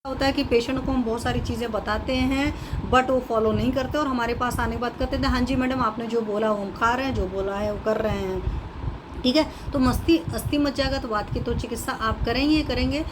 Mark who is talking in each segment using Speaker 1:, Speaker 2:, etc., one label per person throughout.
Speaker 1: होता है कि पेशेंट को हम बहुत सारी चीज़ें बताते हैं बट वो फॉलो नहीं करते और हमारे पास आने के बाद कहते थे हाँ जी मैडम आपने जो बोला वो हम खा रहे हैं, जो बोला है वो कर रहे हैं। ठीक है, तो मस्ती अस्थि मज्जागत वात की तो चिकित्सा आप करेंगे ही करेंगे।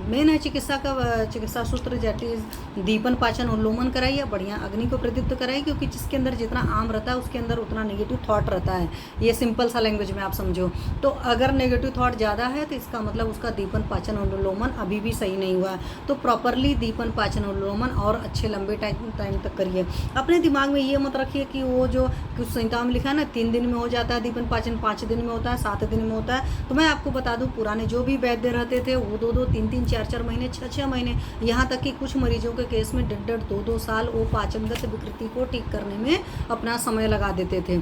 Speaker 1: मेन है चिकित्सा का चिकित्सा सूत्र दैट इज दीपन पाचन उन्लोमन कराइए, बढ़िया अग्नि को प्रदीप्त कराइए, क्योंकि जिसके अंदर जितना आम रहता है उसके अंदर उतना नेगेटिव थॉट रहता है। ये सिंपल सा लैंग्वेज में आप समझो। तो अगर नेगेटिव थॉट ज़्यादा है तो इसका मतलब उसका दीपन पाचन उन्लोमन अभी भी सही नहीं हुआ है। तो प्रॉपरली दीपन पाचन उन्लोमन और अच्छे लंबे टाइम तक करिए। अपने दिमाग में ये मत रखिए कि वो जो कुछ संहिता में लिखा है ना 3 दिन में हो जाता है दीपन पाचन, 5 दिन में होता है, 7 दिन में होता है। तो मैं आपको बता दूं पुराने जो भी वैद्य रहते थे वो 2-2, 3-3, 4-4 महीने, 6-6 महीने, यहाँ तक कि कुछ मरीजों के केस में 1.5-1.5, 2-2 साल वो पाचनगत विकृति को ठीक करने में अपना समय लगा देते थे।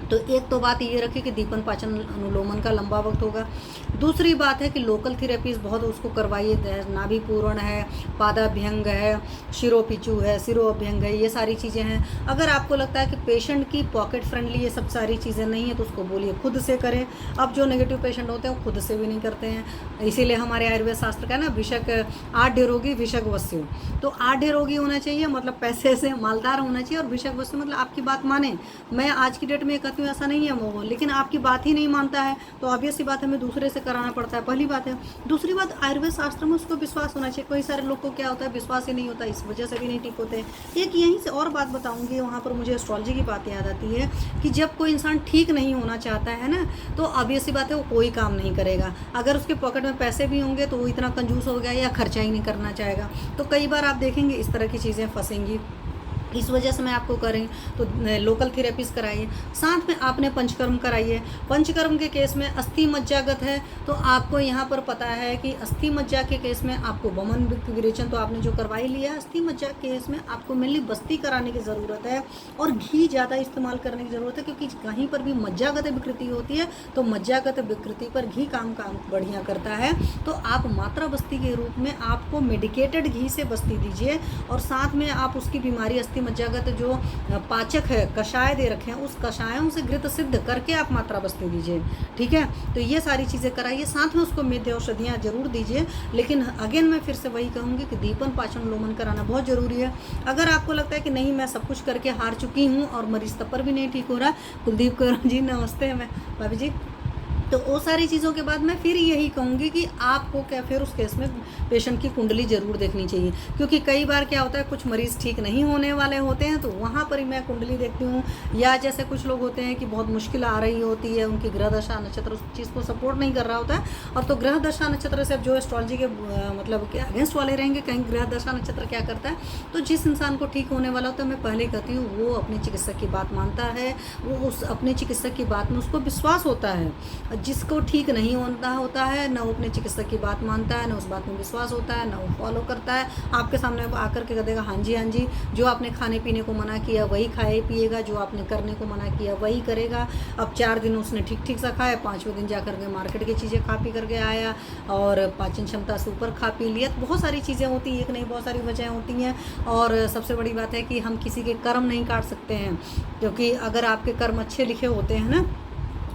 Speaker 1: तो एक तो बात ये रखी कि दीपन पाचन अनुलोमन का लंबा वक्त होगा। दूसरी बात है कि लोकल थेरेपीज बहुत उसको करवाइए, नाभि पूरण है, पादाभ्यंग है, शिरोपिचू है, सिरोअभ्यंग है, ये सारी चीज़ें हैं। अगर आपको लगता है कि पेशेंट की पॉकेट फ्रेंडली ये सब सारी चीज़ें नहीं है तो उसको बोलिए खुद से करें। अब जो नेगेटिव पेशेंट होते हैं वो खुद से भी नहीं करते हैं, इसीलिए हमारे आयुर्वेद शास्त्र का ना विषक 8 रोगी विषक वस्यु। तो 8 रोगी होना चाहिए, मतलब पैसे से मालदार होना चाहिए, और विषक वस्यु मतलब आपकी बात माने। मैं आज की डेट में कहती हूँ ऐसा नहीं है वो, लेकिन आपकी बात ही नहीं मानता है तो ऑब्वियस सी बात है हमें दूसरे से कराना पड़ता है, पहली बात है। दूसरी बात आयुर्वेद शास्त्र में उसको विश्वास होना चाहिए। कई सारे लोग को क्या होता है विश्वास ही नहीं होता, इस वजह से भी नहीं ठीक होते। एक यहीं से और बात बताऊंगी, वहाँ पर मुझे एस्ट्रोलॉजी की बात याद आती है कि जब कोई इंसान ठीक नहीं होना चाहता है ना तो ऑब्वियस सी बात है वो कोई काम नहीं करेगा। अगर उसके पॉकेट में पैसे भी होंगे तो वो इतना कंजूस हो गया या खर्चा ही नहीं करना चाहेगा। तो कई बार आप देखेंगे इस तरह की चीज़ें फंसेंगी। इस वजह से मैं आपको करें तो लोकल थेरेपीज कराइए, साथ में आपने पंचकर्म कराइए। पंचकर्म के केस में अस्थि मज्जागत है तो आपको यहाँ पर पता है कि अस्थि मज्जा के केस में आपको वमन विरेचन तो आपने जो करवाई लिया। अस्थि मज्जा के केस में आपको मेनली बस्ती कराने की ज़रूरत है और घी ज़्यादा इस्तेमाल करने की ज़रूरत है, क्योंकि कहीं पर भी मज्जागत विकृति होती है तो मज्जागत विकृति पर घी काम बढ़िया करता है। तो आप मात्रा बस्ती के रूप में आपको मेडिकेटेड घी से बस्ती दीजिए, और साथ में आप उसकी बीमारी अस्थि मज्जागत जो पाचक है कषाय दे रखे हैं उस कषायों से घृत सिद्ध करके आप मात्रा बस्ती दीजिए। ठीक है, तो ये सारी चीज़ें कराइए, साथ में उसको मेद्य औषधियाँ जरूर दीजिए। लेकिन अगेन मैं फिर से वही कहूँगी कि दीपन पाचन लोमन कराना बहुत ज़रूरी है। अगर आपको लगता है कि नहीं मैं सब कुछ करके हार चुकी हूँ और मरीज तब पर भी नहीं ठीक हो रहा, कुलदीप कौर जी नमस्ते, मैं भाभी जी, तो वो सारी चीज़ों के बाद मैं फिर यही कहूँगी कि आपको क्या फिर उस केस में पेशेंट की कुंडली ज़रूर देखनी चाहिए, क्योंकि कई बार क्या होता है कुछ मरीज़ ठीक नहीं होने वाले होते हैं तो वहाँ पर ही मैं कुंडली देखती हूँ। या जैसे कुछ लोग होते हैं कि बहुत मुश्किल आ रही होती है, उनकी ग्रह दशा नक्षत्र उस चीज़ को सपोर्ट नहीं कर रहा होता है, और तो ग्रह दशा नक्षत्र से जो एस्ट्रोलॉजी के मतलब के अगेंस्ट वाले रहेंगे, कहीं ग्रह दशा नक्षत्र क्या करता है, तो जिस इंसान को ठीक होने वाला होता है मैं पहले कहती हूँ वो अपने चिकित्सक की बात मानता है, वो उस अपने चिकित्सक की बात में उसको विश्वास होता है। जिसको ठीक नहीं होता है ना वो अपने चिकित्सक की बात मानता है, ना उस बात में विश्वास होता है, ना वो फॉलो करता है। आपके सामने आकर के कह देगा हाँ जी, जो आपने खाने पीने को मना किया वही खाए पिएगा, जो आपने करने को मना किया वही करेगा। अब 4 दिन उसने ठीक सा खाया, 5वें दिन जाकर के मार्केट की चीज़ें खा पी करके आया और पाचन क्षमता से ऊपर खा पी लिया। तो बहुत सारी चीज़ें होती हैं, एक नहीं बहुत सारी वजह होती हैं। और सबसे बड़ी बात है कि हम किसी के कर्म नहीं काट सकते हैं, क्योंकि अगर आपके कर्म अच्छे लिखे होते हैं ना,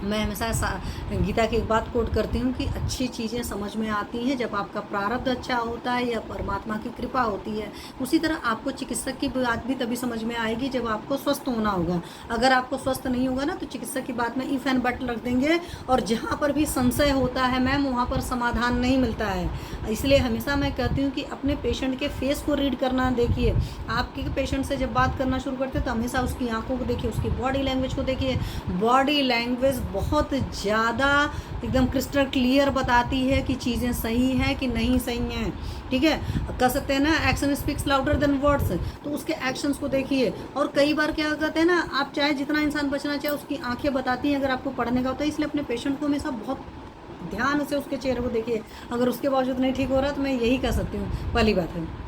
Speaker 1: मैं हमेशा गीता की एक बात कोट करती हूँ कि अच्छी चीज़ें समझ में आती हैं जब आपका प्रारब्ध अच्छा होता है या परमात्मा की कृपा होती है। उसी तरह आपको चिकित्सक की बात भी तभी समझ में आएगी जब आपको स्वस्थ होना होगा। अगर आपको स्वस्थ नहीं होगा ना तो चिकित्सक की बात में इफ़ एंड बट रख देंगे, और जहाँ पर भी संशय होता है मैम वहाँ पर समाधान नहीं मिलता है। इसलिए हमेशा मैं कहती हूँ कि अपने पेशेंट के फेस को रीड करना देखिए। आपके पेशेंट से जब बात करना शुरू करते हैं तो हमेशा उसकी आंखों को देखिए, उसकी बॉडी लैंग्वेज को देखिए। बॉडी लैंग्वेज बहुत ज़्यादा एकदम क्रिस्टल क्लियर बताती है कि चीज़ें सही हैं कि नहीं सही हैं। ठीक है, कह सकते हैं ना action speaks louder than words, तो उसके एक्शंस को देखिए। और कई बार क्या कहते हैं ना, आप चाहे जितना इंसान बचना चाहे उसकी आंखें बताती हैं अगर आपको पढ़ने का होता है। इसलिए अपने पेशेंट को हमेशा बहुत ध्यान से उसके चेहरे को देखिए। अगर उसके बावजूद नहीं ठीक हो रहा तो मैं यही कह सकती हूँ, पहली बात है।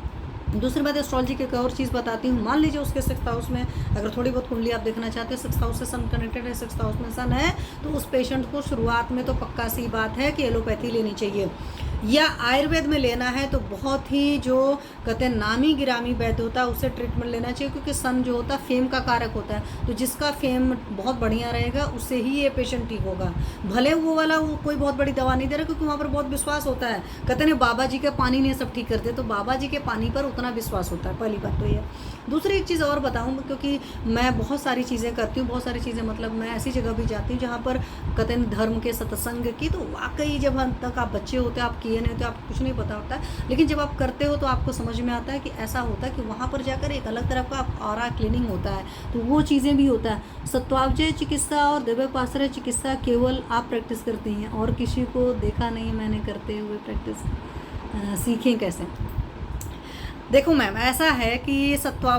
Speaker 1: दूसरी बात एस्ट्रोलॉजी की एक और चीज़ बताती हूँ। मान लीजिए उसके 6th हाउस में अगर थोड़ी बहुत कुंडली आप देखना चाहते हैं, 6th हाउस से सन कनेक्टेड है, 6th हाउस में सन है, तो उस पेशेंट को शुरुआत में तो पक्का सी बात है कि एलोपैथी लेनी चाहिए। या आयुर्वेद में लेना है तो बहुत ही जो कहते हैं नामी गिरामी वैद्य होता है उससे ट्रीटमेंट लेना चाहिए, क्योंकि सन जो होता है फेम का कारक होता है, तो जिसका फेम बहुत बढ़िया रहेगा उससे ही ये पेशेंट ठीक होगा। भले वो वाला वो कोई बहुत बड़ी दवा नहीं दे रहा, क्योंकि वहाँ पर बहुत विश्वास होता है। कहते हैं बाबा जी के पानी ने सब ठीक करते, तो बाबा जी के पानी पर उतना विश्वास होता है, पहली बात तो ये। दूसरी एक चीज़ और बताऊँ, क्योंकि मैं बहुत सारी चीज़ें करती हूँ, बहुत सारी चीज़ें मतलब मैं ऐसी जगह भी जाती हूँ जहाँ पर कहते हैं धर्म के सत्संग की, तो वाकई जब हम तक आप बच्चे होते हैं, आप किए नहीं होते, आपको कुछ नहीं पता होता है, लेकिन जब आप करते हो तो आपको समझ में आता है कि ऐसा होता है कि वहाँ पर जाकर एक अलग तरह का ऑरा क्लीनिंग होता है, तो वो चीज़ें भी होता है। सत्वावजय चिकित्सा और दिव्योपाश्रय चिकित्सा केवल आप प्रैक्टिस करती हैं, और किसी को देखा नहीं मैंने करते हुए प्रैक्टिस। सीखें कैसे? देखो मैम, ऐसा है कि सत्वा